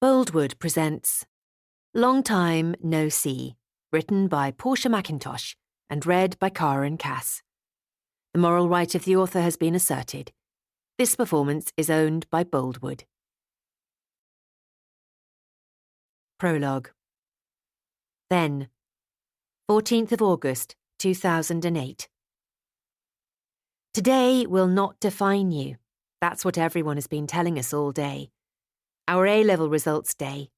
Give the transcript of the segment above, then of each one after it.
Boldwood presents Long Time No See, written by Portia MacIntosh and read by Karen Cass. The moral right of the author has been asserted. This performance is owned by Boldwood. Prologue. Then, 14th of August, 2008. Today will not define you. That's what everyone has been telling us all day. Our A-level results day.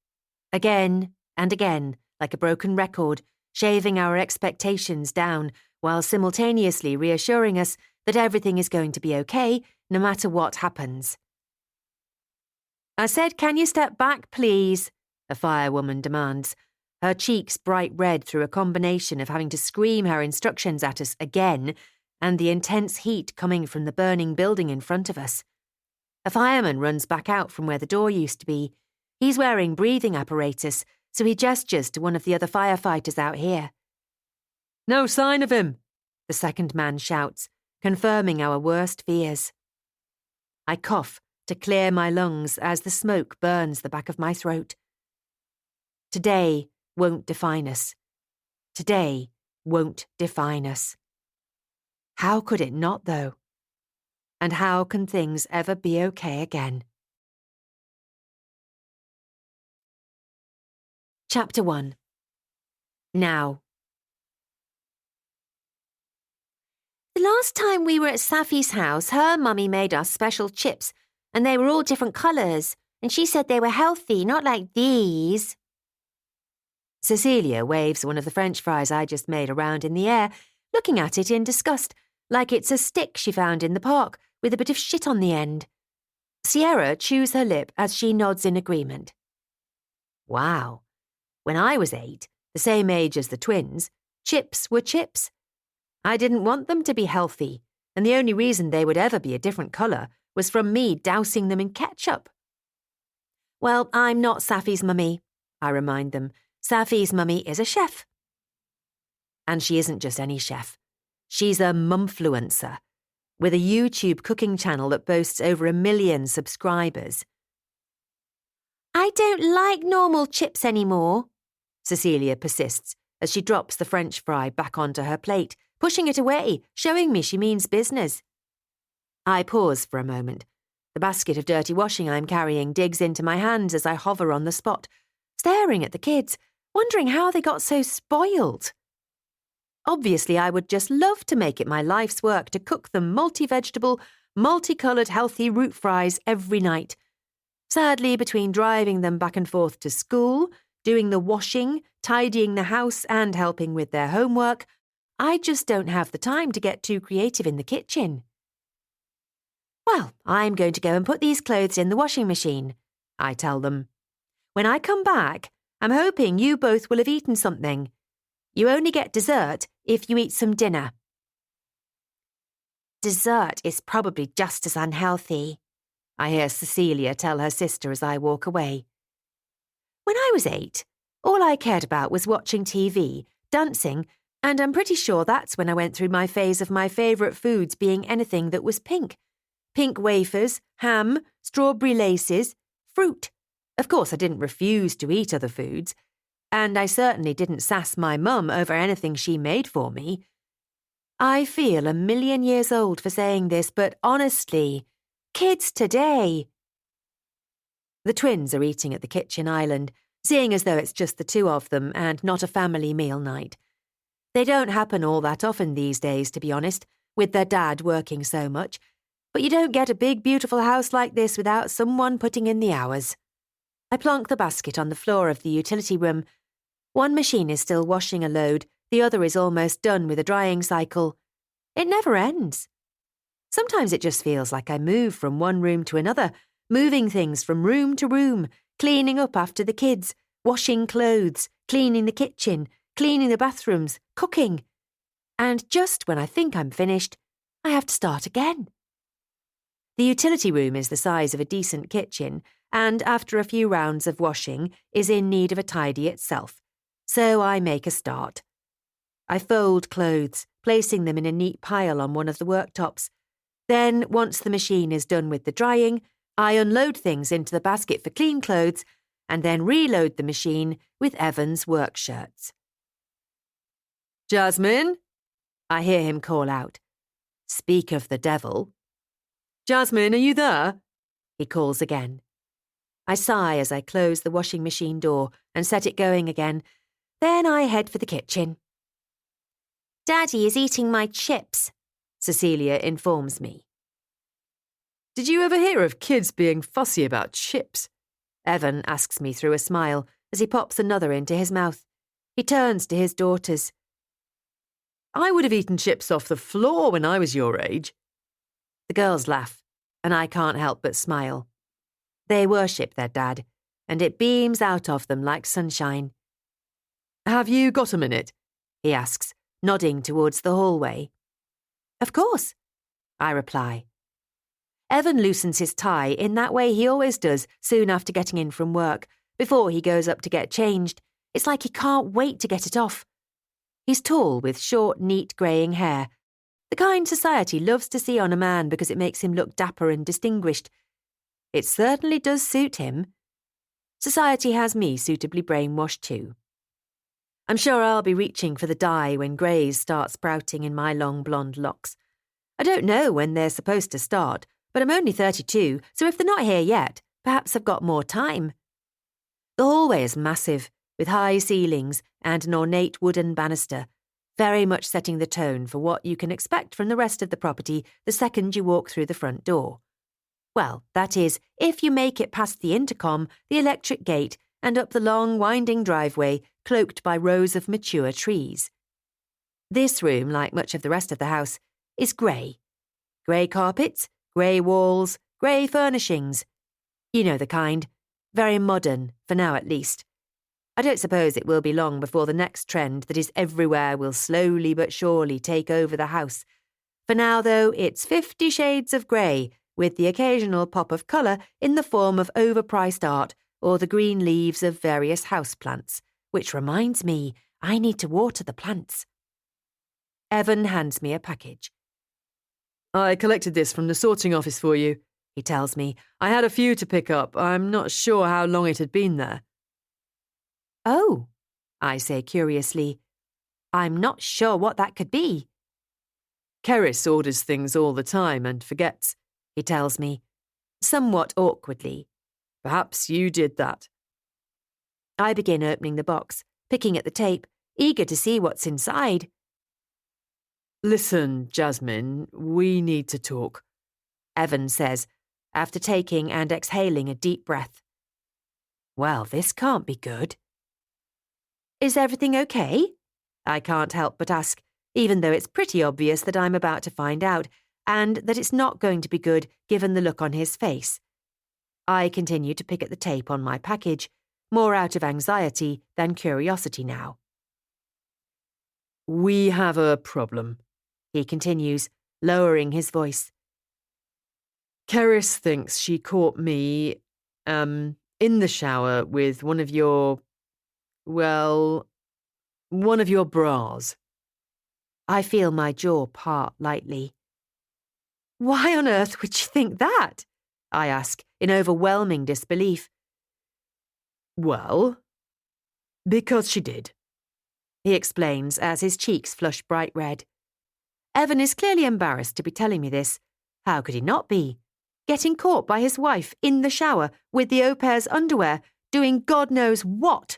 Again and again, like a broken record, shaving our expectations down while simultaneously reassuring us that everything is going to be okay no matter what happens. I said, "Can you step back, please?" a firewoman demands, her cheeks bright red through a combination of having to scream her instructions at us again and the intense heat coming from the burning building in front of us. A fireman runs back out from where the door used to be. He's wearing breathing apparatus, so he gestures to one of the other firefighters out here. "No sign of him," the second man shouts, confirming our worst fears. I cough to clear my lungs as the smoke burns the back of my throat. Today won't define us. Today won't define us. How could it not, though? And how can things ever be okay again? Chapter 1. Now. The last time we were at Safi's house, her mummy made us special chips, and they were all different colours, and she said they were healthy, not like these. Cecilia waves one of the French fries I just made around in the air, looking at it in disgust, like it's a stick she found in the park with a bit of shit on the end. Sierra chews her lip as she nods in agreement. Wow. When I was 8, the same age as the twins, chips were chips. I didn't want them to be healthy, and the only reason they would ever be a different colour was from me dousing them in ketchup. Well, I'm not Safi's mummy, I remind them. Safi's mummy is a chef. And she isn't just any chef. She's a mumfluencer, with a YouTube cooking channel that boasts over 1 million subscribers. I don't like normal chips anymore, Cecilia persists as she drops the French fry back onto her plate, pushing it away, showing me she means business. I pause for a moment. The basket of dirty washing I'm carrying digs into my hands as I hover on the spot, staring at the kids, wondering how they got so spoiled. Obviously, I would just love to make it my life's work to cook them multi-vegetable, multicoloured healthy root fries every night. Sadly, between driving them back and forth to school, doing the washing, tidying the house and helping with their homework, I just don't have the time to get too creative in the kitchen. Well, I'm going to go and put these clothes in the washing machine, I tell them. When I come back, I'm hoping you both will have eaten something. You only get dessert if you eat some dinner. Dessert is probably just as unhealthy, I hear Cecilia tell her sister as I walk away. When I was 8, all I cared about was watching TV, dancing, and I'm pretty sure that's when I went through my phase of my favourite foods being anything that was pink. Pink wafers, ham, strawberry laces, fruit. Of course, I didn't refuse to eat other foods. And I certainly didn't sass my mum over anything she made for me. I feel 1 million years old for saying this, but honestly, kids today. The twins are eating at the kitchen island, seeing as though it's just the two of them and not a family meal night. They don't happen all that often these days, to be honest, with their dad working so much, but you don't get a big, beautiful house like this without someone putting in the hours. I plonk the basket on the floor of the utility room. One machine is still washing a load, the other is almost done with a drying cycle. It never ends. Sometimes it just feels like I move from one room to another, moving things from room to room, cleaning up after the kids, washing clothes, cleaning the kitchen, cleaning the bathrooms, cooking. And just when I think I'm finished, I have to start again. The utility room is the size of a decent kitchen, and after a few rounds of washing, is in need of a tidy itself. So I make a start. I fold clothes, placing them in a neat pile on one of the worktops. Then, once the machine is done with the drying, I unload things into the basket for clean clothes and then reload the machine with Evan's work shirts. Jasmine? I hear him call out. Speak of the devil. Jasmine, are you there? He calls again. I sigh as I close the washing machine door and set it going again. Then I head for the kitchen. Daddy is eating my chips, Cecilia informs me. Did you ever hear of kids being fussy about chips? Evan asks me through a smile as he pops another into his mouth. He turns to his daughters. I would have eaten chips off the floor when I was your age. The girls laugh, and I can't help but smile. They worship their dad, and it beams out of them like sunshine. Have you got a minute? He asks, nodding towards the hallway. Of course, I reply. Evan loosens his tie in that way he always does soon after getting in from work, before he goes up to get changed. It's like he can't wait to get it off. He's tall with short, neat greying hair, the kind society loves to see on a man because it makes him look dapper and distinguished. It certainly does suit him. Society has me suitably brainwashed too. I'm sure I'll be reaching for the dye when greys start sprouting in my long blonde locks. I don't know when they're supposed to start, but I'm only 32, so if they're not here yet, perhaps I've got more time. The hallway is massive, with high ceilings and an ornate wooden banister, very much setting the tone for what you can expect from the rest of the property the second you walk through the front door. Well, that is, if you make it past the intercom, the electric gate, and up the long, winding driveway cloaked by rows of mature trees. This room, like much of the rest of the house, is grey. Grey carpets, grey walls, grey furnishings. You know the kind. Very modern, for now at least. I don't suppose it will be long before the next trend that is everywhere will slowly but surely take over the house. For now, though, it's 50 shades of grey, with the occasional pop of colour in the form of overpriced art or the green leaves of various houseplants, which reminds me, I need to water the plants. Evan hands me a package. I collected this from the sorting office for you, he tells me. I had a few to pick up. I'm not sure how long it had been there. Oh, I say curiously. I'm not sure what that could be. Keris orders things all the time and forgets, he tells me, somewhat awkwardly. Perhaps you did that. I begin opening the box, picking at the tape, eager to see what's inside. Listen, Jasmine, we need to talk, Evan says, after taking and exhaling a deep breath. Well, this can't be good. Is everything okay? I can't help but ask, even though it's pretty obvious that I'm about to find out, and that it's not going to be good given the look on his face. I continue to pick at the tape on my package, more out of anxiety than curiosity now. We have a problem, he continues, lowering his voice. Keris thinks she caught me, in the shower with one of your bras. I feel my jaw part lightly. Why on earth would she think that? I ask, in overwhelming disbelief. Well, because she did, he explains as his cheeks flush bright red. Evan is clearly embarrassed to be telling me this. How could he not be? Getting caught by his wife in the shower with the au pair's underwear, doing God knows what.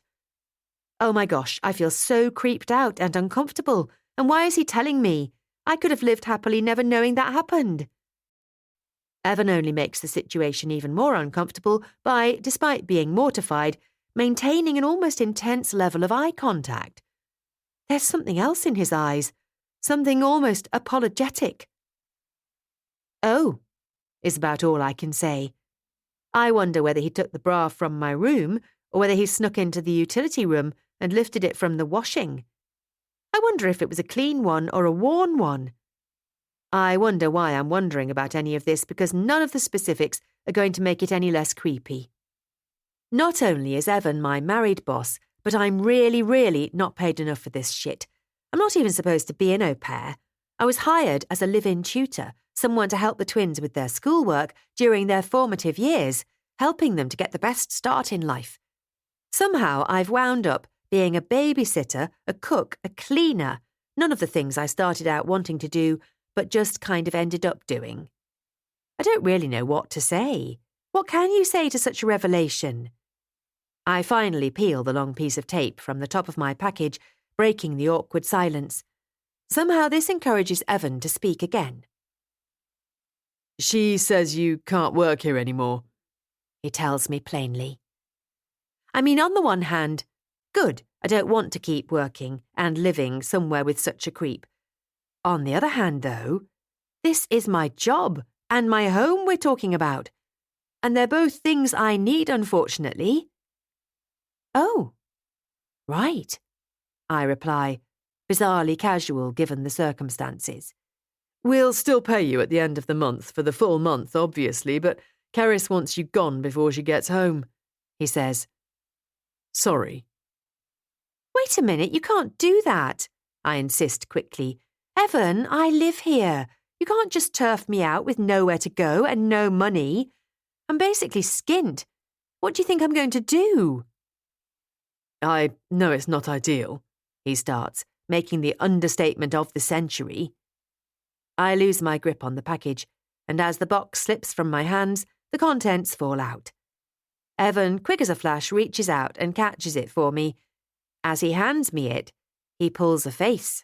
Oh my gosh, I feel so creeped out and uncomfortable. And why is he telling me? I could have lived happily never knowing that happened. Evan only makes the situation even more uncomfortable by, despite being mortified, maintaining an almost intense level of eye contact. There's something else in his eyes, something almost apologetic. Oh, is about all I can say. I wonder whether he took the bra from my room or whether he snuck into the utility room and lifted it from the washing. I wonder if it was a clean one or a worn one. I wonder why I'm wondering about any of this, because none of the specifics are going to make it any less creepy. Not only is Evan my married boss, but I'm really not paid enough for this shit. I'm not even supposed to be an au pair. I was hired as a live-in tutor, someone to help the twins with their schoolwork during their formative years, helping them to get the best start in life. Somehow I've wound up being a babysitter, a cook, a cleaner, none of the things I started out wanting to do, but just kind of ended up doing. I don't really know what to say. What can you say to such a revelation? I finally peel the long piece of tape from the top of my package, breaking the awkward silence. Somehow this encourages Evan to speak again. She says you can't work here anymore, he tells me plainly. I mean, on the one hand, good, I don't want to keep working and living somewhere with such a creep. On the other hand, though, this is my job and my home we're talking about. And they're both things I need, unfortunately. Oh, right, I reply, bizarrely casual given the circumstances. We'll still pay you at the end of the month for the full month, obviously, but Keris wants you gone before she gets home, he says. Sorry. Wait a minute, you can't do that, I insist quickly. Evan, I live here. You can't just turf me out with nowhere to go and no money. I'm basically skint. What do you think I'm going to do? I know it's not ideal, he starts, making the understatement of the century. I lose my grip on the package, and as the box slips from my hands, the contents fall out. Evan, quick as a flash, reaches out and catches it for me. As he hands me it, he pulls a face.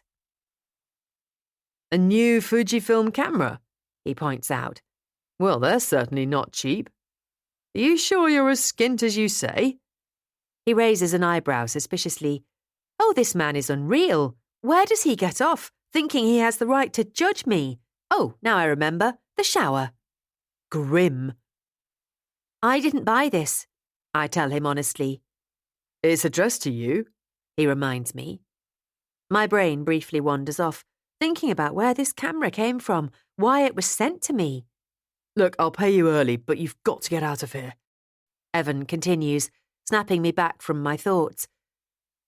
A new Fujifilm camera, he points out. Well, they're certainly not cheap. Are you sure you're as skint as you say? He raises an eyebrow suspiciously. Oh, this man is unreal. Where does he get off, thinking he has the right to judge me? Oh, now I remember, the shower. Grim. I didn't buy this, I tell him honestly. It's addressed to you, he reminds me. My brain briefly wanders off, thinking about where this camera came from, why it was sent to me. Look, I'll pay you early, but you've got to get out of here. Evan continues, snapping me back from my thoughts.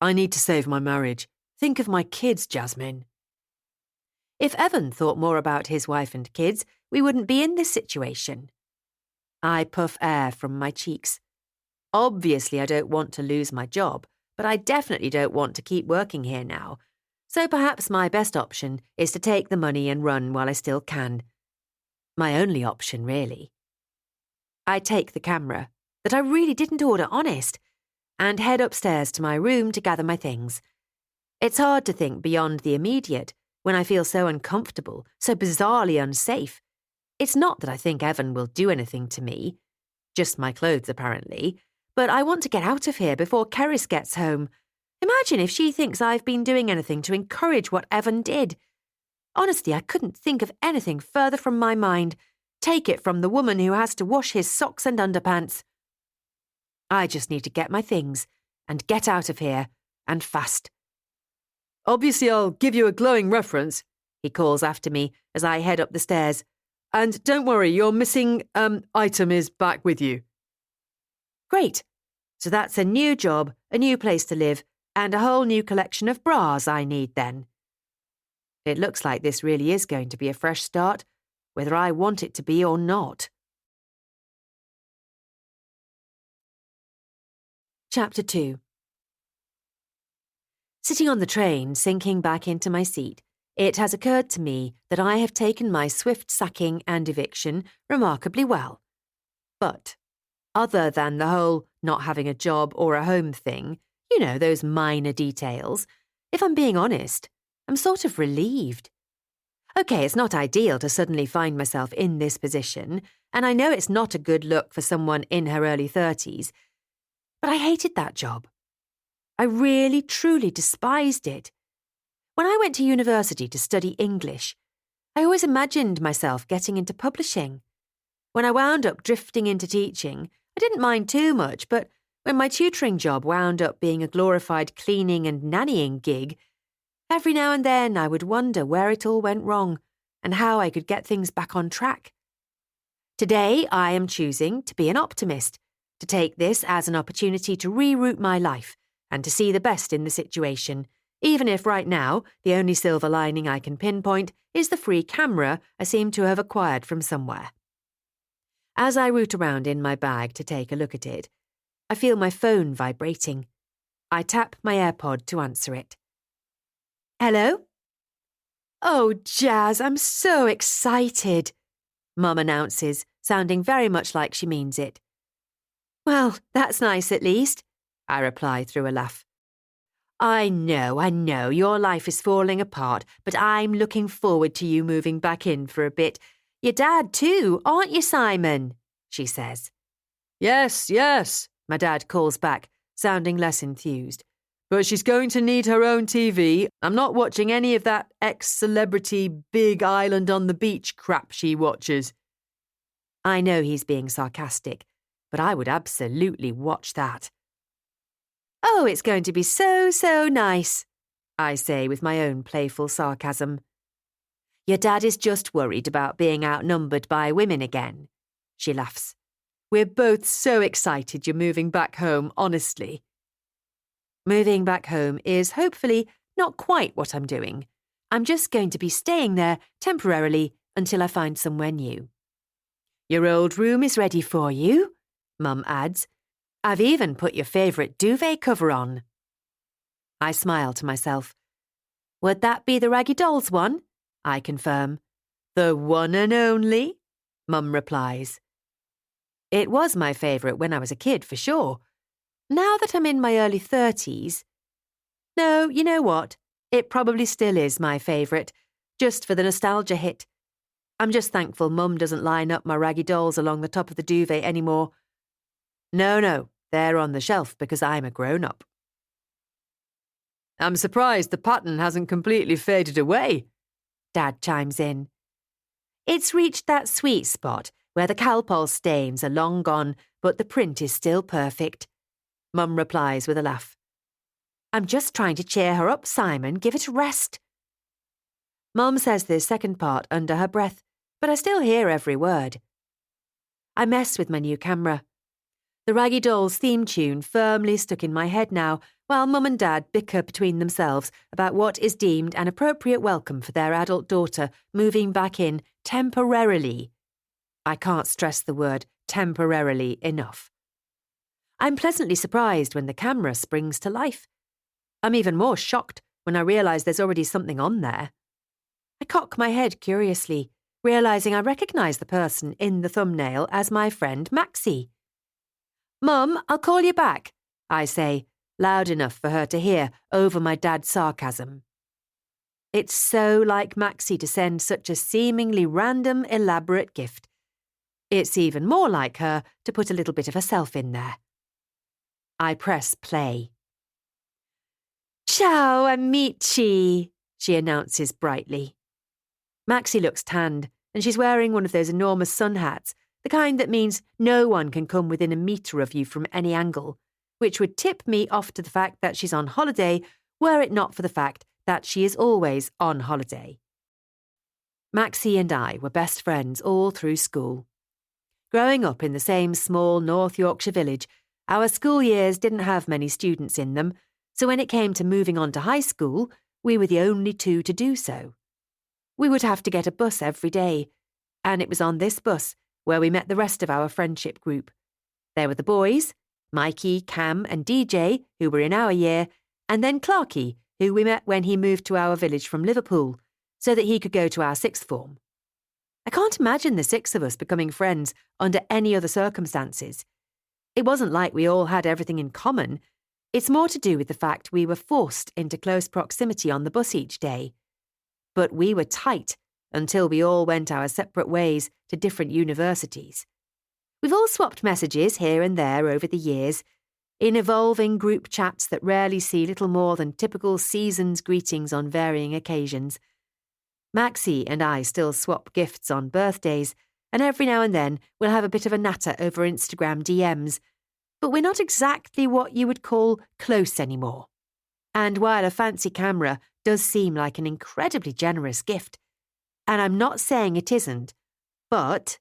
I need to save my marriage. Think of my kids, Jasmine. If Evan thought more about his wife and kids, we wouldn't be in this situation. I puff air from my cheeks. Obviously, I don't want to lose my job, but I definitely don't want to keep working here now. So perhaps my best option is to take the money and run while I still can. My only option, really. I take the camera, that I really didn't order, honest, and head upstairs to my room to gather my things. It's hard to think beyond the immediate when I feel so uncomfortable, so bizarrely unsafe. It's not that I think Evan will do anything to me, just my clothes apparently, but I want to get out of here before Keris gets home. Imagine if she thinks I've been doing anything to encourage what Evan did. Honestly, I couldn't think of anything further from my mind. Take it from the woman who has to wash his socks and underpants. I just need to get my things and get out of here, and fast. Obviously, I'll give you a glowing reference, he calls after me as I head up the stairs. And don't worry, your missing, item is back with you. Great. So that's a new job, a new place to live, and a whole new collection of bras I need then. It looks like this really is going to be a fresh start, whether I want it to be or not. Chapter 2. Sitting on the train, sinking back into my seat, it has occurred to me that I have taken my swift sacking and eviction remarkably well. But, other than the whole not having a job or a home thing, you know, those minor details, if I'm being honest, I'm sort of relieved. Okay, it's not ideal to suddenly find myself in this position, and I know it's not a good look for someone in her early 30s, but I hated that job. I really, truly despised it. When I went to university to study English, I always imagined myself getting into publishing. When I wound up drifting into teaching, I didn't mind too much, but when my tutoring job wound up being a glorified cleaning and nannying gig, every now and then I would wonder where it all went wrong and how I could get things back on track. Today, I am choosing to be an optimist, to take this as an opportunity to reroute my life and to see the best in the situation, even if right now the only silver lining I can pinpoint is the free camera I seem to have acquired from somewhere. As I root around in my bag to take a look at it, I feel my phone vibrating. I tap my AirPod to answer it. Hello? Oh, Jazz, I'm so excited, Mum announces, sounding very much like she means it. Well, that's nice at least, I reply through a laugh. I know, your life is falling apart, but I'm looking forward to you moving back in for a bit. Your dad too, aren't you, Simon? She says. Yes, my dad calls back, sounding less enthused. But she's going to need her own TV. I'm not watching any of that ex-celebrity Big Island on the Beach crap she watches. I know he's being sarcastic, but I would absolutely watch that. Oh, it's going to be so nice, I say with my own playful sarcasm. Your dad is just worried about being outnumbered by women again, she laughs. We're both so excited you're moving back home, honestly. Moving back home is hopefully not quite what I'm doing. I'm just going to be staying there temporarily until I find somewhere new. Your old room is ready for you, Mum adds. I've even put your favourite duvet cover on. I smile to myself. Would that be the Raggy Dolls one? I confirm. The one and only, Mum replies. It was my favourite when I was a kid, for sure. Now that I'm in my early 30s... No, you know what? It probably still is my favourite, just for the nostalgia hit. I'm just thankful Mum doesn't line up my Raggy Dolls along the top of the duvet anymore. No, they're on the shelf because I'm a grown-up. I'm surprised the pattern hasn't completely faded away, Dad chimes in. It's reached that sweet spot where the Calpol stains are long gone, but the print is still perfect, Mum replies with a laugh. I'm just trying to cheer her up, Simon. Give it a rest. Mum says this second part under her breath, but I still hear every word. I mess with my new camera. The Raggy Dolls theme tune firmly stuck in my head now, while Mum and Dad bicker between themselves about what is deemed an appropriate welcome for their adult daughter moving back in temporarily. I can't stress the word temporarily enough. I'm pleasantly surprised when the camera springs to life. I'm even more shocked when I realise there's already something on there. I cock my head curiously, realising I recognise the person in the thumbnail as my friend Maxie. Mum, I'll call you back, I say, loud enough for her to hear over my dad's sarcasm. It's so like Maxie to send such a seemingly random, elaborate gift. It's even more like her to put a little bit of herself in there. I press play. Ciao, amici, she announces brightly. Maxie looks tanned, and she's wearing one of those enormous sun hats, the kind that means no one can come within a metre of you from any angle, which would tip me off to the fact that she's on holiday were it not for the fact that she is always on holiday. Maxie and I were best friends all through school. Growing up in the same small North Yorkshire village, our school years didn't have many students in them, so when it came to moving on to high school, we were the only two to do so. We would have to get a bus every day, and it was on this bus where we met the rest of our friendship group. There were the boys, Mikey, Cam and DJ, who were in our year, and then Clarky, who we met when he moved to our village from Liverpool, so that he could go to our sixth form. I can't imagine the six of us becoming friends under any other circumstances. It wasn't like we all had everything in common. It's more to do with the fact we were forced into close proximity on the bus each day. But we were tight until we all went our separate ways to different universities. We've all swapped messages here and there over the years, in evolving group chats that rarely see little more than typical season's greetings on varying occasions. Maxie and I still swap gifts on birthdays, and every now and then we'll have a bit of a natter over Instagram DMs, but we're not exactly what you would call close anymore. And while a fancy camera does seem like an incredibly generous gift, and I'm not saying it isn't, but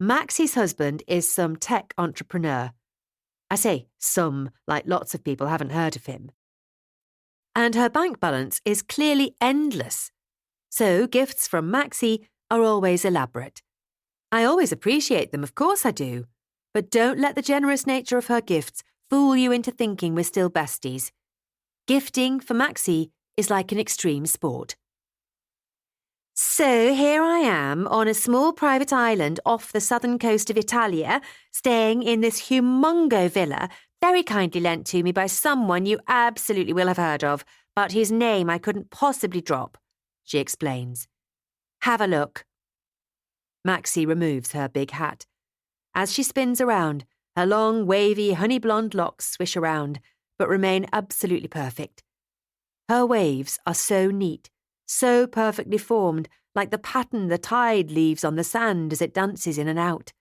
Maxie's husband is some tech entrepreneur. I say some, like lots of people haven't heard of him. And her bank balance is clearly endless. So gifts from Maxie are always elaborate. I always appreciate them, of course I do, but don't let the generous nature of her gifts fool you into thinking we're still besties. Gifting for Maxie is like an extreme sport. So here I am on a small private island off the southern coast of Italia, staying in this humongo villa, very kindly lent to me by someone you absolutely will have heard of, but whose name I couldn't possibly drop, she explains. Have a look. Maxie removes her big hat. As she spins around, her long, wavy, honey-blonde locks swish around, but remain absolutely perfect. Her waves are so neat, so perfectly formed, like the pattern the tide leaves on the sand as it dances in and out.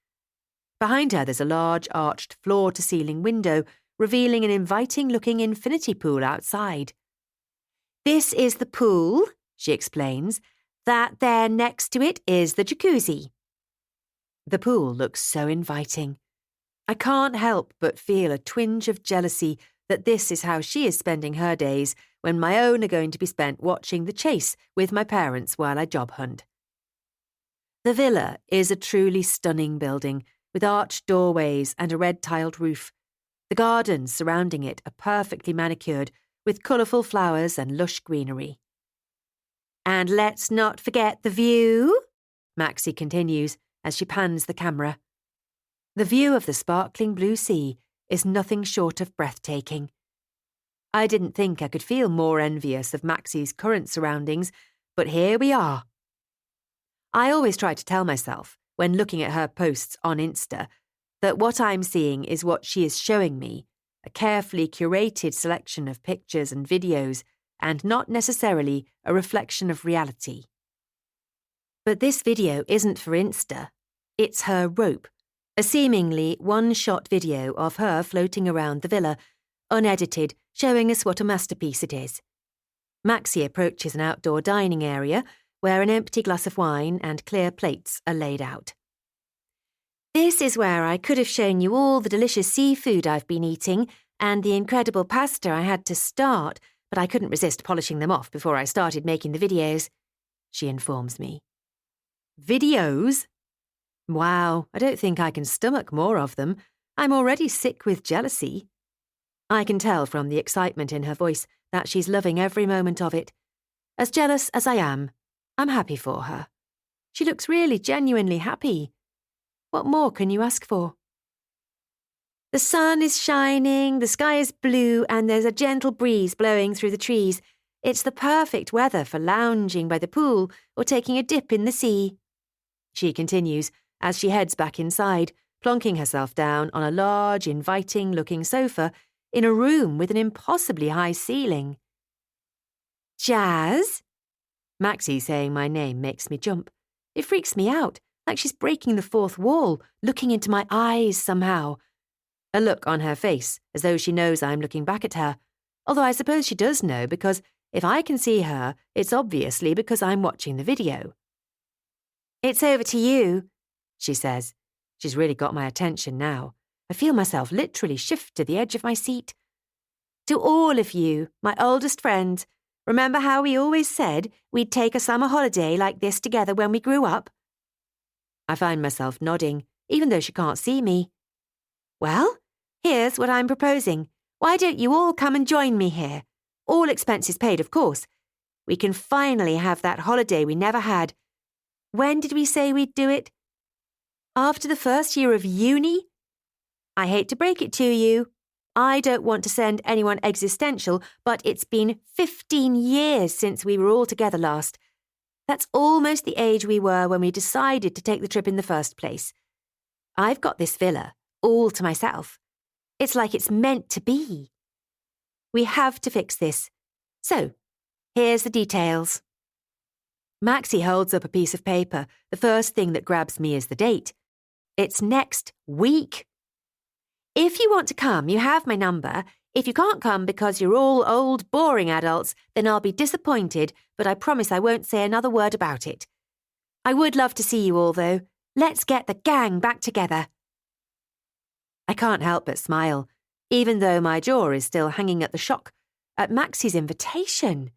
Behind her there's a large arched floor-to-ceiling window, revealing an inviting-looking infinity pool outside. This is the pool, she explains. That there next to it is the jacuzzi. The pool looks so inviting. I can't help but feel a twinge of jealousy that this is how she is spending her days when my own are going to be spent watching The Chase with my parents while I job hunt. The villa is a truly stunning building with arched doorways and a red-tiled roof. The gardens surrounding it are perfectly manicured with colourful flowers and lush greenery. And let's not forget the view, Maxie continues as she pans the camera. The view of the sparkling blue sea is nothing short of breathtaking. I didn't think I could feel more envious of Maxie's current surroundings, but here we are. I always try to tell myself, when looking at her posts on Insta, that what I'm seeing is what she is showing me, a carefully curated selection of pictures and videos, and not necessarily a reflection of reality. But this video isn't for Insta. It's her rope, a seemingly one-shot video of her floating around the villa, unedited, showing us what a masterpiece it is. Maxie approaches an outdoor dining area where an empty glass of wine and clear plates are laid out. This is where I could have shown you all the delicious seafood I've been eating and the incredible pasta I had to start, but I couldn't resist polishing them off before I started making the videos, she informs me. Videos? Wow, I don't think I can stomach more of them. I'm already sick with jealousy. I can tell from the excitement in her voice that she's loving every moment of it. As jealous as I am, I'm happy for her. She looks really genuinely happy. What more can you ask for? The sun is shining, the sky is blue, and there's a gentle breeze blowing through the trees. It's the perfect weather for lounging by the pool or taking a dip in the sea, she continues as she heads back inside, plonking herself down on a large, inviting-looking sofa in a room with an impossibly high ceiling. Jazz? Maxie saying my name makes me jump. It freaks me out, like she's breaking the fourth wall, looking into my eyes somehow. A look on her face, as though she knows I'm looking back at her, although I suppose she does know because if I can see her, it's obviously because I'm watching the video. It's over to you, she says. She's really got my attention now. I feel myself literally shift to the edge of my seat. To all of you, my oldest friends, remember how we always said we'd take a summer holiday like this together when we grew up? I find myself nodding, even though she can't see me. Well, here's what I'm proposing. Why don't you all come and join me here? All expenses paid, of course. We can finally have that holiday we never had. When did we say we'd do it? After the first year of uni? I hate to break it to you. I don't want to send anyone existential, but it's been 15 years since we were all together last. That's almost the age we were when we decided to take the trip in the first place. I've got this villa all to myself. It's like it's meant to be. We have to fix this. So, here's the details. Maxie holds up a piece of paper. The first thing that grabs me is the date. It's next week. If you want to come, you have my number. If you can't come because you're all old, boring adults, then I'll be disappointed, but I promise I won't say another word about it. I would love to see you all, though. Let's get the gang back together. I can't help but smile, even though my jaw is still hanging at the shock, at Maxie's invitation.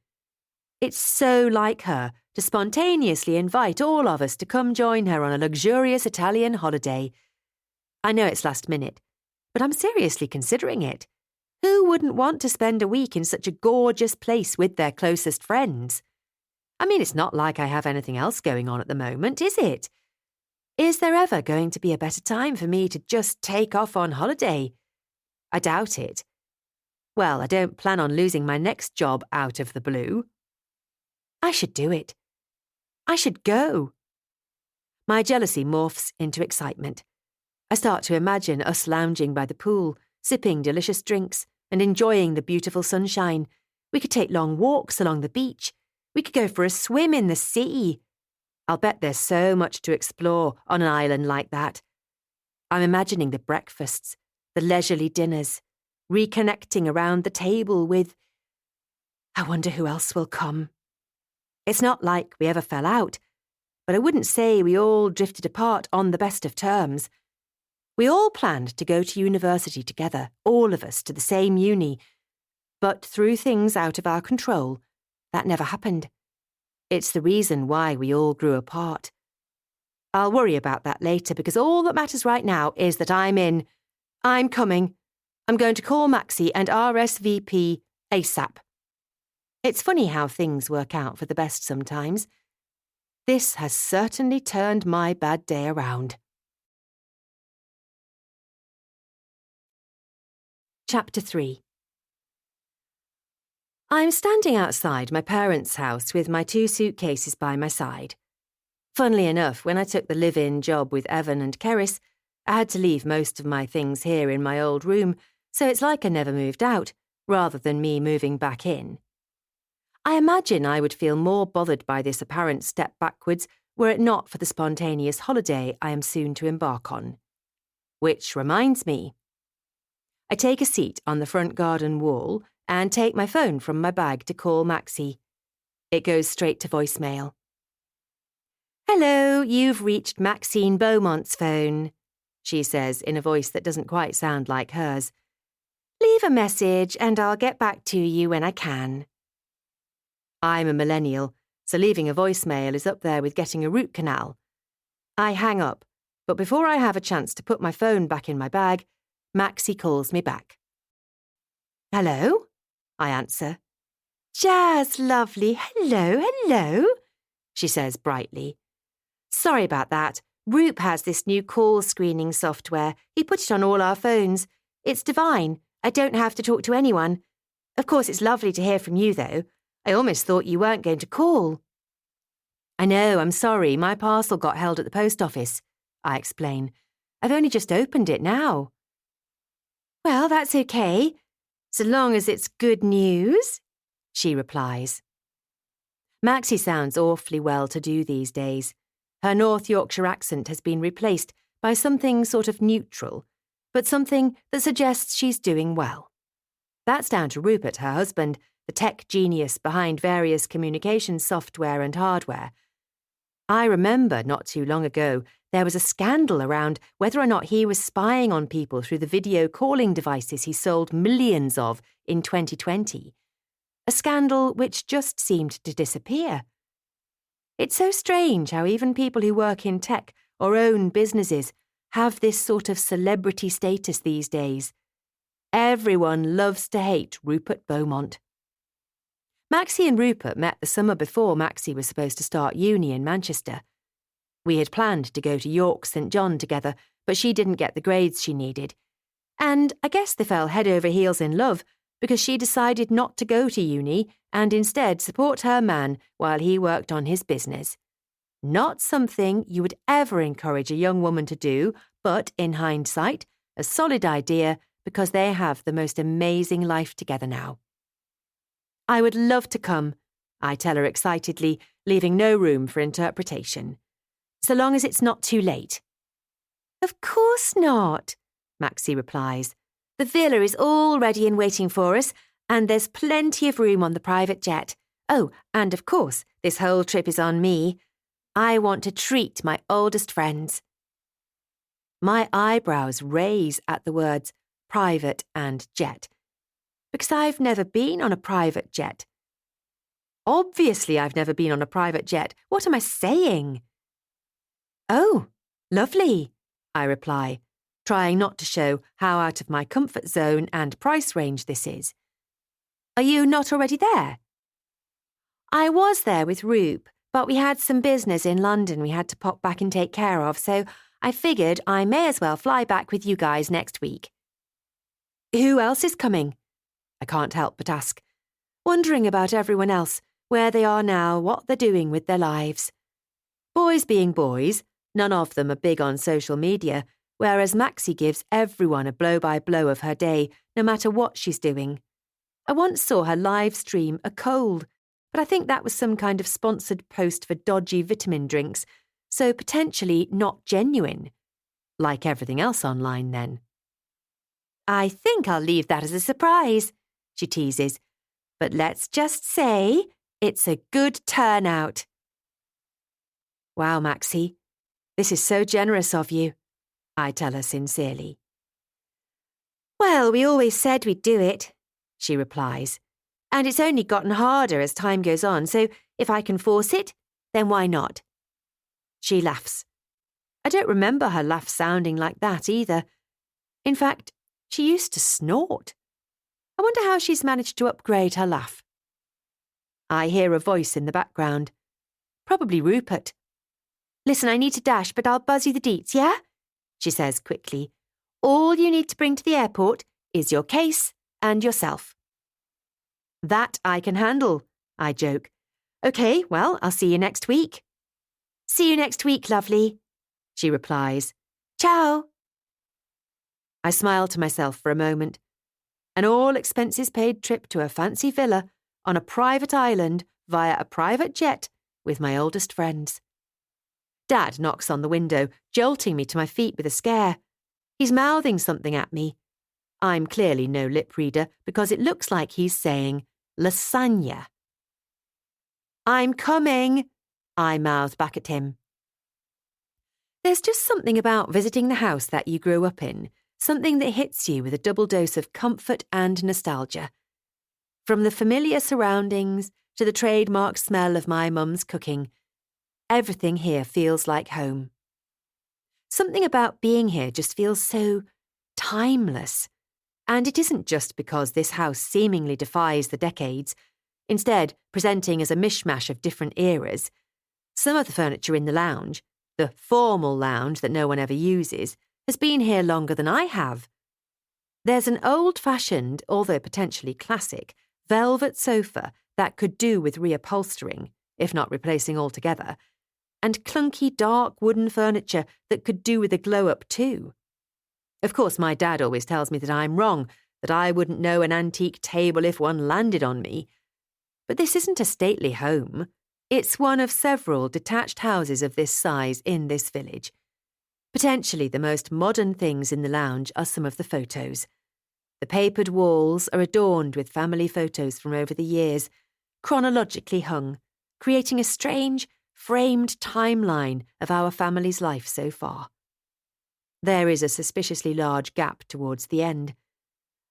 It's so like her to spontaneously invite all of us to come join her on a luxurious Italian holiday. I know it's last minute, but I'm seriously considering it. Who wouldn't want to spend a week in such a gorgeous place with their closest friends? I mean, it's not like I have anything else going on at the moment, is it? Is there ever going to be a better time for me to just take off on holiday? I doubt it. Well, I don't plan on losing my next job out of the blue. I should do it. I should go. My jealousy morphs into excitement. I start to imagine us lounging by the pool, sipping delicious drinks and enjoying the beautiful sunshine. We could take long walks along the beach. We could go for a swim in the sea. I'll bet there's so much to explore on an island like that. I'm imagining the breakfasts, the leisurely dinners, reconnecting around the table with... I wonder who else will come. It's not like we ever fell out, but I wouldn't say we all drifted apart on the best of terms. We all planned to go to university together, all of us to the same uni, but through things out of our control, that never happened. It's the reason why we all grew apart. I'll worry about that later because all that matters right now is that I'm in. I'm coming. I'm going to call Maxie and RSVP ASAP. It's funny how things work out for the best sometimes. This has certainly turned my bad day around. Chapter 3. I'm standing outside my parents' house with my 2 suitcases by my side. Funnily enough, when I took the live-in job with Evan and Keris, I had to leave most of my things here in my old room, so it's like I never moved out, rather than me moving back in. I imagine I would feel more bothered by this apparent step backwards were it not for the spontaneous holiday I am soon to embark on. Which reminds me. I take a seat on the front garden wall and take my phone from my bag to call Maxie. It goes straight to voicemail. "Hello, you've reached Maxine Beaumont's phone," she says in a voice that doesn't quite sound like hers. "Leave a message and I'll get back to you when I can." I'm a millennial, so leaving a voicemail is up there with getting a root canal. I hang up, but before I have a chance to put my phone back in my bag, Maxie calls me back. "Hello?" I answer. "Jazz, lovely, hello, she says brightly. "Sorry about that. Roop has this new call screening software. He put it on all our phones. It's divine. I don't have to talk to anyone. Of course, it's lovely to hear from you, though. I almost thought you weren't going to call." "I know, I'm sorry. My parcel got held at the post office," I explain. "I've only just opened it now." "Well, that's okay. So long as it's good news," she replies. Maxie sounds awfully well-to-do these days. Her North Yorkshire accent has been replaced by something sort of neutral, but something that suggests she's doing well. That's down to Rupert, her husband, the tech genius behind various communications software and hardware. I remember not too long ago there was a scandal around whether or not he was spying on people through the video calling devices he sold millions of in 2020. A scandal which just seemed to disappear. It's so strange how even people who work in tech or own businesses have this sort of celebrity status these days. Everyone loves to hate Rupert Beaumont. Maxie and Rupert met the summer before Maxie was supposed to start uni in Manchester. We had planned to go to York St John together, but she didn't get the grades she needed. And I guess they fell head over heels in love because she decided not to go to uni and instead support her man while he worked on his business. Not something you would ever encourage a young woman to do, but in hindsight, a solid idea because they have the most amazing life together now. "I would love to come," I tell her excitedly, leaving no room for interpretation. "So long as it's not too late." "Of course not," Maxie replies. "The villa is all ready and waiting for us, and there's plenty of room on the private jet. Oh, and of course, this whole trip is on me. I want to treat my oldest friends." My eyebrows raise at the words private and jet, because I've never been on a private jet. Obviously, I've never been on a private jet. What am I saying? "Oh, lovely," I reply, trying not to show how out of my comfort zone and price range this is. Are you not already there? I was there with Roop, but we had some business in London we had to pop back and take care of, so I figured I may as well fly back with you guys next week. Who else is coming? I can't help but ask, wondering about everyone else, where they are now, what they're doing with their lives. Boys being boys, none of them are big on social media, whereas Maxie gives everyone a blow-by-blow of her day, no matter what she's doing. I once saw her live stream a cold, but I think that was some kind of sponsored post for dodgy vitamin drinks, so potentially not genuine. Like everything else online, then. I think I'll leave that as a surprise, she teases, but let's just say it's a good turnout. Wow, Maxie, this is so generous of you, I tell her sincerely. Well, we always said we'd do it, she replies, and it's only gotten harder as time goes on, so if I can force it, then why not? She laughs. I don't remember her laugh sounding like that either. In fact, she used to snort. I wonder how she's managed to upgrade her laugh. I hear a voice in the background. Probably Rupert. Listen, I need to dash, but I'll buzz you the deets, yeah? She says quickly. All you need to bring to the airport is your case and yourself. That I can handle, I joke. Okay, well, I'll see you next week. See you next week, lovely, she replies. Ciao. I smile to myself for a moment. An all-expenses-paid trip to a fancy villa on a private island via a private jet with my oldest friends. Dad knocks on the window, jolting me to my feet with a scare. He's mouthing something at me. I'm clearly no lip reader because it looks like he's saying lasagna. I'm coming, I mouth back at him. There's just something about visiting the house that you grew up in, something that hits you with a double dose of comfort and nostalgia. From the familiar surroundings to the trademark smell of my mum's cooking, everything here feels like home. Something about being here just feels so timeless. And it isn't just because this house seemingly defies the decades, instead presenting as a mishmash of different eras. Some of the furniture in the lounge, the formal lounge that no one ever uses, has been here longer than I have. There's an old-fashioned, although potentially classic, velvet sofa that could do with reupholstering, if not replacing altogether, and clunky dark wooden furniture that could do with a glow-up too. Of course, my dad always tells me that I'm wrong, that I wouldn't know an antique table if one landed on me. But this isn't a stately home. It's one of several detached houses of this size in this village. Potentially the most modern things in the lounge are some of the photos. The papered walls are adorned with family photos from over the years, chronologically hung, creating a strange, framed timeline of our family's life so far. There is a suspiciously large gap towards the end.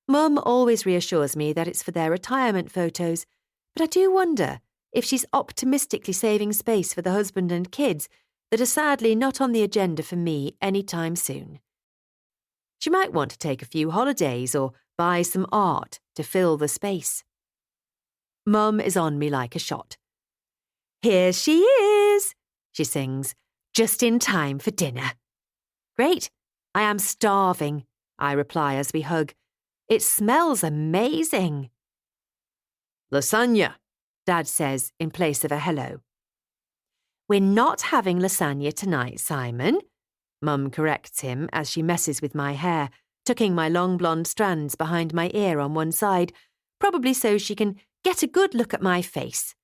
Mum always reassures me that it's for their retirement photos, but I do wonder if she's optimistically saving space for the husband and kids that are sadly not on the agenda for me any time soon. She might want to take a few holidays or buy some art to fill the space. Mum is on me like a shot. Here she is, she sings, just in time for dinner. Great, I am starving, I reply as we hug. It smells amazing. Lasagna, Dad says in place of a hello. We're not having lasagna tonight, Simon, Mum corrects him as she messes with my hair, tucking my long blonde strands behind my ear on one side, probably so she can get a good look at my face.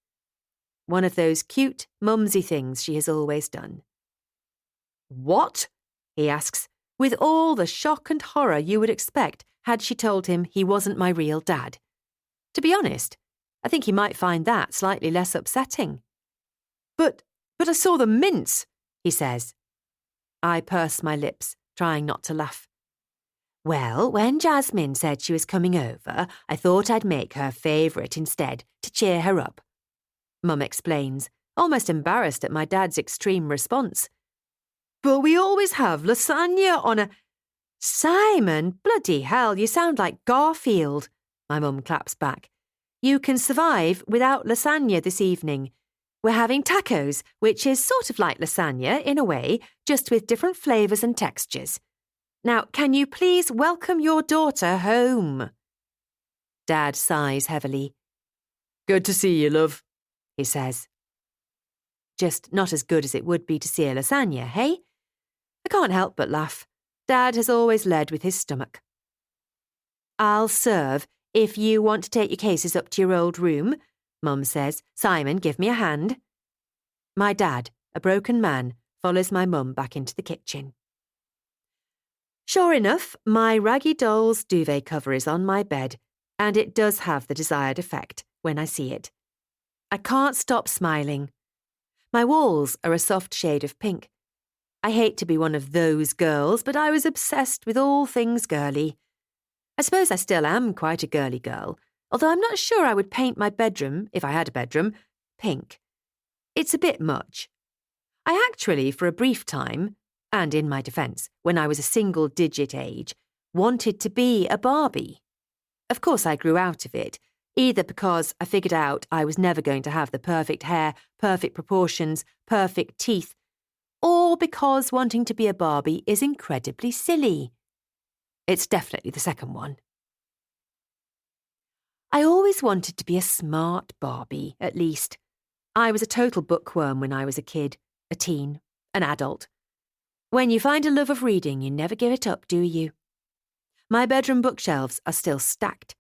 One of those cute, mumsy things she has always done. What? He asks, with all the shock and horror you would expect had she told him he wasn't my real dad. To be honest, I think he might find that slightly less upsetting. But I saw the mince, he says. I purse my lips, trying not to laugh. Well, when Jasmine said she was coming over, I thought I'd make her favourite instead, to cheer her up. Mum explains, almost embarrassed at my dad's extreme response. But we always have lasagna on a... Simon, bloody hell, you sound like Garfield, my mum claps back. You can survive without lasagna this evening. We're having tacos, which is sort of like lasagna in a way, just with different flavours and textures. Now, can you please welcome your daughter home? Dad sighs heavily. Good to see you, love, he says. Just not as good as it would be to see a lasagna, hey? I can't help but laugh. Dad has always led with his stomach. I'll serve if you want to take your cases up to your old room, Mum says. Simon, give me a hand. My dad, a broken man, follows my mum back into the kitchen. Sure enough, my raggy doll's duvet cover is on my bed, and it does have the desired effect when I see it. I can't stop smiling. My walls are a soft shade of pink. I hate to be one of those girls, but I was obsessed with all things girly. I suppose I still am quite a girly girl, although I'm not sure I would paint my bedroom, if I had a bedroom, pink. It's a bit much. I actually, for a brief time, and in my defence, when I was a single-digit age, wanted to be a Barbie. Of course I grew out of it, either because I figured out I was never going to have the perfect hair, perfect proportions, perfect teeth, or because wanting to be a Barbie is incredibly silly. It's definitely the second one. I always wanted to be a smart Barbie, at least. I was a total bookworm when I was a kid, a teen, an adult. When you find a love of reading, you never give it up, do you? My bedroom bookshelves are still stacked.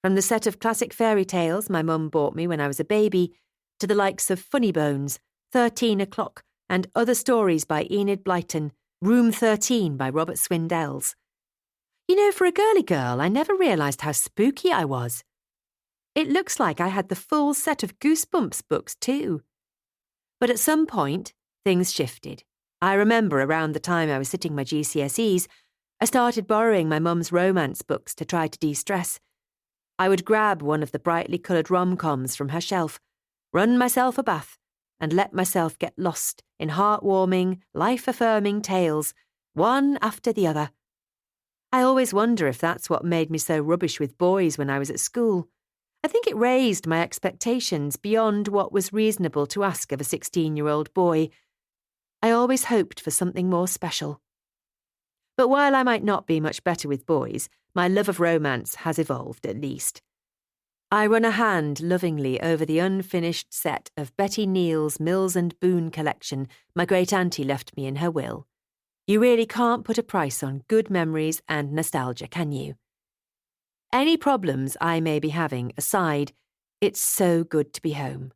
From the set of classic fairy tales my mum bought me when I was a baby, to the likes of Funny Bones, 13 O'Clock, and other stories by Enid Blyton, Room 13 by Robert Swindells. You know, for a girly girl, I never realised how spooky I was. It looks like I had the full set of Goosebumps books too. But at some point, things shifted. I remember around the time I was sitting my GCSEs, I started borrowing my mum's romance books to try to de-stress. I would grab one of the brightly coloured rom-coms from her shelf, run myself a bath, and let myself get lost in heartwarming, life-affirming tales, one after the other. I always wonder if that's what made me so rubbish with boys when I was at school. I think it raised my expectations beyond what was reasonable to ask of a 16-year-old boy. I always hoped for something more special. But while I might not be much better with boys, my love of romance has evolved at least. I run a hand lovingly over the unfinished set of Betty Neal's Mills and Boon collection my great-auntie left me in her will. You really can't put a price on good memories and nostalgia, can you? Any problems I may be having aside, it's so good to be home.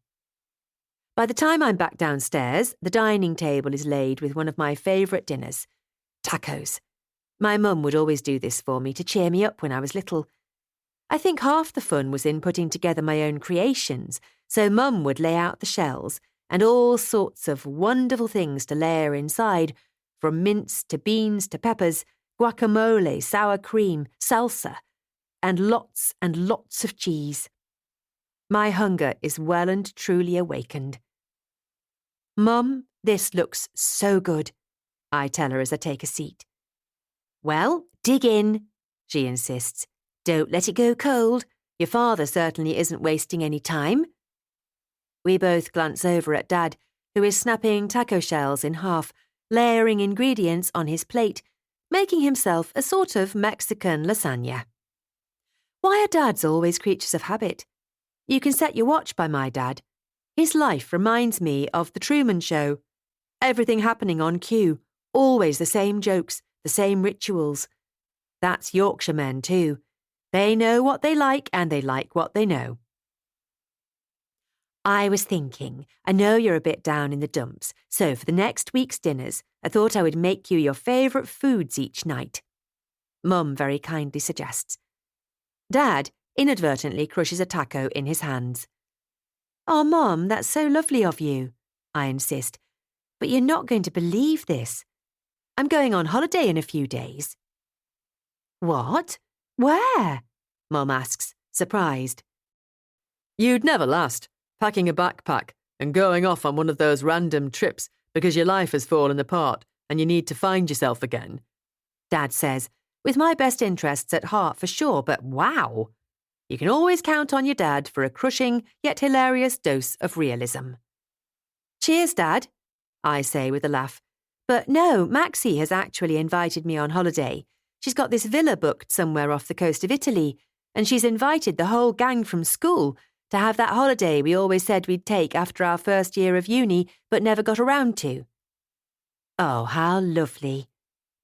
By the time I'm back downstairs, the dining table is laid with one of my favourite dinners, tacos. My mum would always do this for me to cheer me up when I was little. I think half the fun was in putting together my own creations, so Mum would lay out the shells and all sorts of wonderful things to layer inside, from mince to beans to peppers, guacamole, sour cream, salsa, and lots of cheese. My hunger is well and truly awakened. Mum, this looks so good, I tell her as I take a seat. Well, dig in, she insists. Don't let it go cold. Your father certainly isn't wasting any time. We both glance over at Dad, who is snapping taco shells in half, layering ingredients on his plate, making himself a sort of Mexican lasagna. Why are dads always creatures of habit? You can set your watch by my dad. His life reminds me of The Truman Show. Everything happening on cue, always the same jokes, the same rituals. That's Yorkshire men too. They know what they like and they like what they know. I was thinking, I know you're a bit down in the dumps, so for the next week's dinners, I thought I would make you your favourite foods each night. Mum very kindly suggests. Dad inadvertently crushes a taco in his hands. Oh, Mum, that's so lovely of you, I insist. But you're not going to believe this. I'm going on holiday in a few days. What? Where? Mum asks, surprised. You'd never last, packing a backpack and going off on one of those random trips because your life has fallen apart and you need to find yourself again. Dad says, with my best interests at heart for sure, but wow! You can always count on your dad for a crushing yet hilarious dose of realism. Cheers, Dad, I say with a laugh. But no, Maxie has actually invited me on holiday. She's got this villa booked somewhere off the coast of Italy, and she's invited the whole gang from school to have that holiday we always said we'd take after our first year of uni but never got around to. Oh, how lovely,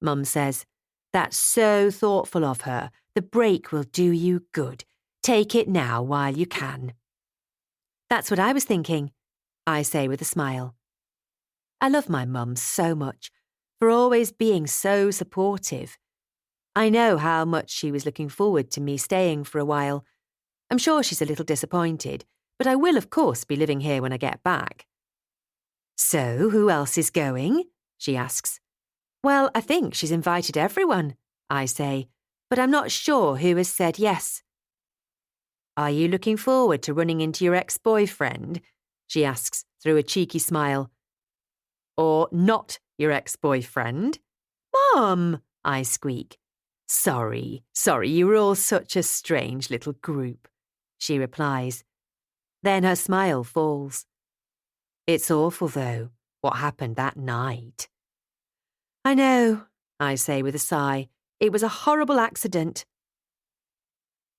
Mum says. That's so thoughtful of her. The break will do you good. Take it now while you can. That's what I was thinking, I say with a smile. I love my mum so much, for always being so supportive. I know how much she was looking forward to me staying for a while. I'm sure she's a little disappointed, but I will of course be living here when I get back. So, who else is going? She asks. Well, I think she's invited everyone, I say, but I'm not sure who has said yes. Are you looking forward to running into your ex-boyfriend? She asks through a cheeky smile. Or not your ex-boyfriend? Mum, I squeak. Sorry, you were all such a strange little group, she replies. Then her smile falls. It's awful, though, what happened that night. I know, I say with a sigh. It was a horrible accident.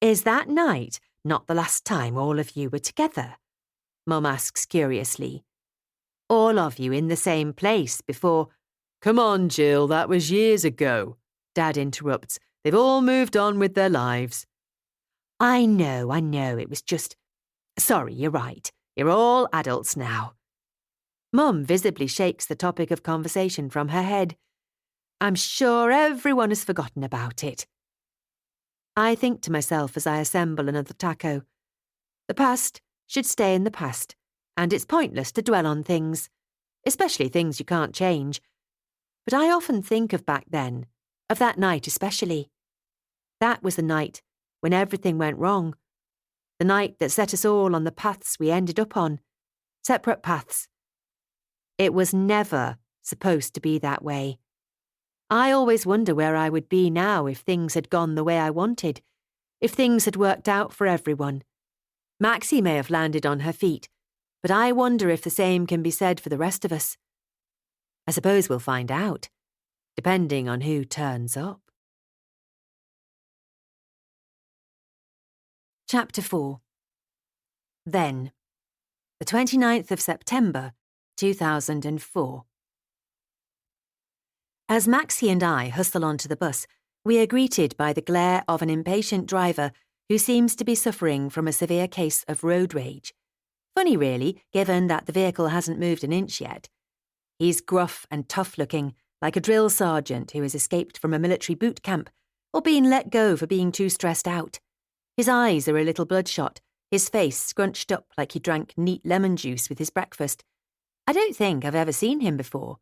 Is that night not the last time all of you were together? Mum asks curiously. All of you in the same place before... Come on, Jill, that was years ago, Dad interrupts. They've all moved on with their lives. I know, it was just... Sorry, you're right. You're all adults now. Mum visibly shakes the topic of conversation from her head. I'm sure everyone has forgotten about it. I think to myself as I assemble another taco. The past should stay in the past, and it's pointless to dwell on things, especially things you can't change. But I often think of back then, of that night especially. That was the night when everything went wrong. The night that set us all on the paths we ended up on. Separate paths. It was never supposed to be that way. I always wonder where I would be now if things had gone the way I wanted, if things had worked out for everyone. Maxie may have landed on her feet, but I wonder if the same can be said for the rest of us. I suppose we'll find out, depending on who turns up. Chapter 4. Then, the 29th of September, 2004. As Maxie and I hustle onto the bus, we are greeted by the glare of an impatient driver who seems to be suffering from a severe case of road rage. Funny, really, given that the vehicle hasn't moved an inch yet. He's gruff and tough-looking, like a drill sergeant who has escaped from a military boot camp or been let go for being too stressed out. His eyes are a little bloodshot, his face scrunched up like he drank neat lemon juice with his breakfast. I don't think I've ever seen him before.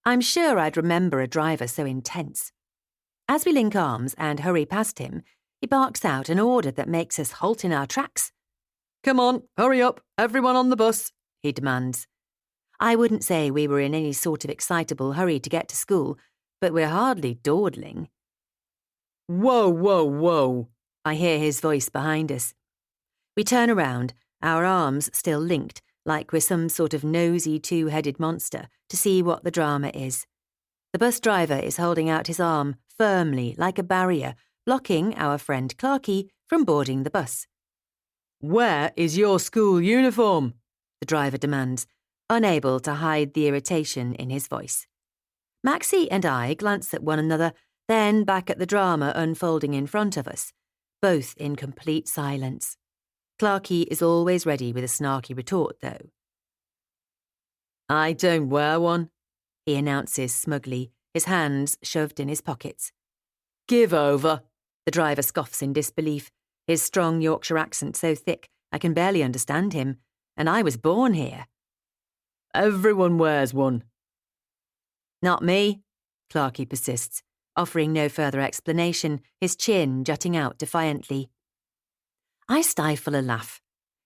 I'm sure I'd remember a driver so intense. As we link arms and hurry past him, he barks out an order that makes us halt in our tracks. Come on, hurry up, everyone on the bus, he demands. I wouldn't say we were in any sort of excitable hurry to get to school, but we're hardly dawdling. Whoa, I hear his voice behind us. We turn around, our arms still linked, like we're some sort of nosy two-headed monster, to see what the drama is. The bus driver is holding out his arm firmly, like a barrier, blocking our friend Clarky from boarding the bus. Where is your school uniform? The driver demands, unable to hide the irritation in his voice. Maxie and I glance at one another, then back at the drama unfolding in front of us, both in complete silence. Clarky is always ready with a snarky retort, though. I don't wear one, he announces smugly, his hands shoved in his pockets. Give over, the driver scoffs in disbelief, his strong Yorkshire accent so thick I can barely understand him, and I was born here. Everyone wears one. Not me, Clarky persists, offering no further explanation, his chin jutting out defiantly. I stifle a laugh.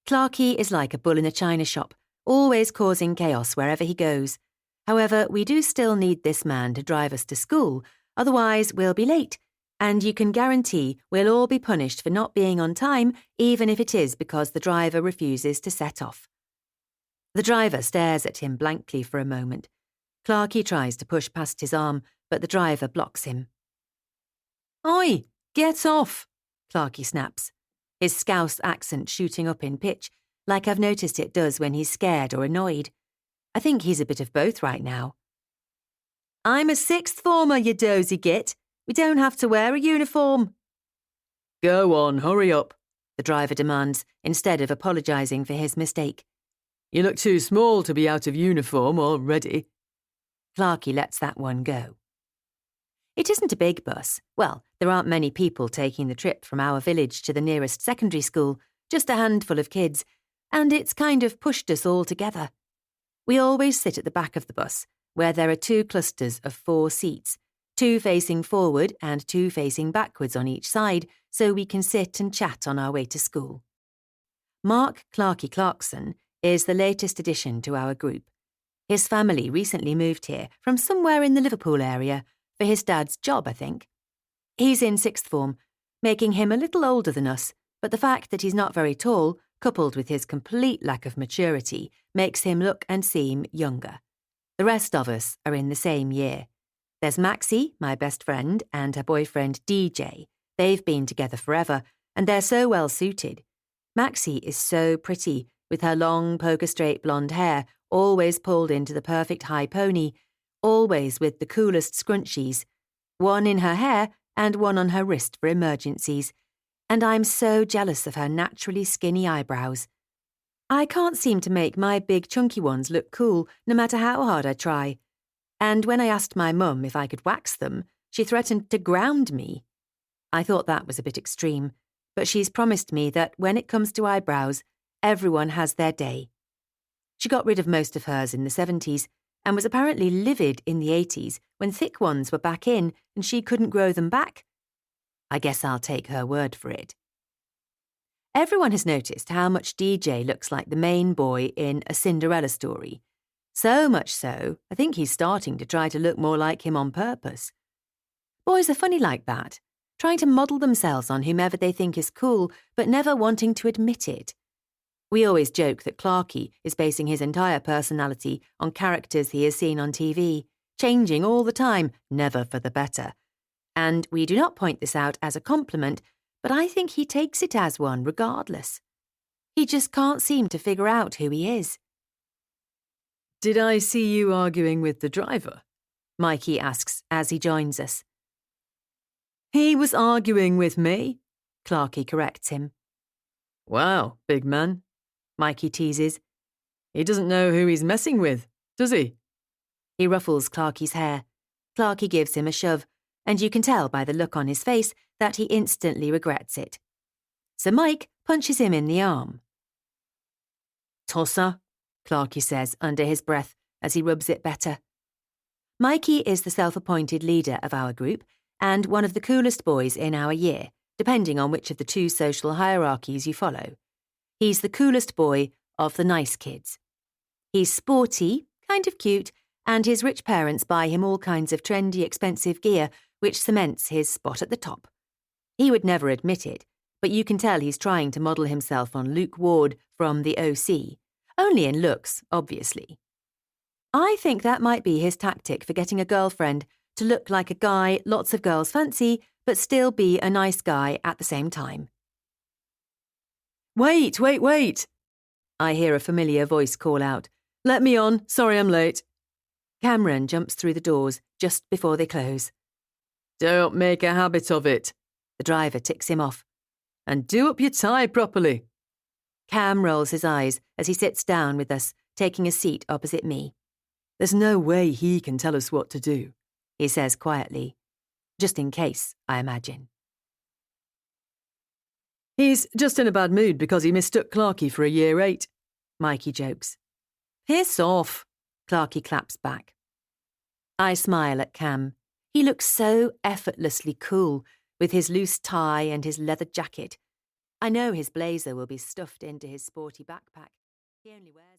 Clarky is like a bull in a china shop, always causing chaos wherever he goes. However, we do still need this man to drive us to school, Otherwise, we'll be late, and you can guarantee we'll all be punished for not being on time, even if it is because the driver refuses to set off. The driver stares at him blankly for a moment. Clarky tries to push past his arm, but the driver blocks him. "Oi, get off!" Clarky snaps, his Scouse accent shooting up in pitch, like I've noticed it does when he's scared or annoyed. I think he's a bit of both right now. "I'm a sixth former, you dozy git. We don't have to wear a uniform." Go on, hurry up, the driver demands, instead of apologising for his mistake. You look too small to be out of uniform already. Clarky lets that one go. It isn't a big bus. Well, there aren't many people taking the trip from our village to the nearest secondary school, just a handful of kids, and it's kind of pushed us all together. We always sit at the back of the bus, where there are 2 clusters of 4 seats, 2 facing forward and 2 facing backwards on each side, so we can sit and chat on our way to school. Mark Clarky Clarkson is the latest addition to our group. His family recently moved here from somewhere in the Liverpool area for his dad's job, I think. He's in 6th form, making him a little older than us, but the fact that he's not very tall, coupled with his complete lack of maturity, makes him look and seem younger. The rest of us are in the same year. There's Maxie, my best friend, and her boyfriend DJ. They've been together forever, and they're so well suited. Maxie is so pretty, with her long, poker-straight blonde hair, always pulled into the perfect high pony, always with the coolest scrunchies, one in her hair and one on her wrist for emergencies, and I'm so jealous of her naturally skinny eyebrows. I can't seem to make my big chunky ones look cool, no matter how hard I try. And when I asked my mum if I could wax them, she threatened to ground me. I thought that was a bit extreme, but she's promised me that when it comes to eyebrows, everyone has their day. She got rid of most of hers in the 70s and was apparently livid in the 80s when thick ones were back in and she couldn't grow them back. I guess I'll take her word for it. Everyone has noticed how much DJ looks like the main boy in A Cinderella Story. So much so, I think he's starting to try to look more like him on purpose. Boys are funny like that, trying to model themselves on whomever they think is cool, but never wanting to admit it. We always joke that Clarky is basing his entire personality on characters he has seen on TV, changing all the time, never for the better. And we do not point this out as a compliment, but I think he takes it as one regardless. He just can't seem to figure out who he is. Did I see you arguing with the driver? Mikey asks as he joins us. He was arguing with me, Clarky corrects him. Wow, big man, Mikey teases. He doesn't know who he's messing with, does he? He ruffles Clarky's hair. Clarky gives him a shove, and you can tell by the look on his face that he instantly regrets it. So Mike punches him in the arm. "Tosser," Clarky says under his breath as he rubs it better. Mikey is the self-appointed leader of our group and one of the coolest boys in our year, depending on which of the 2 social hierarchies you follow. He's the coolest boy of the nice kids. He's sporty, kind of cute, and his rich parents buy him all kinds of trendy, expensive gear, which cements his spot at the top. He would never admit it, but you can tell he's trying to model himself on Luke Ward from the OC, only in looks, obviously. I think that might be his tactic for getting a girlfriend, to look like a guy lots of girls fancy, but still be a nice guy at the same time. Wait! I hear a familiar voice call out. Let me on, sorry I'm late. Cameron jumps through the doors just before they close. Don't make a habit of it, the driver ticks him off. And do up your tie properly. Cam rolls his eyes as he sits down with us, taking a seat opposite me. There's no way he can tell us what to do, he says quietly. Just in case, I imagine. He's just in a bad mood because he mistook Clarky for a year 8, Mikey jokes. Piss off, Clarky claps back. I smile at Cam. He looks so effortlessly cool, with his loose tie and his leather jacket. I know his blazer will be stuffed into his sporty backpack. He only wears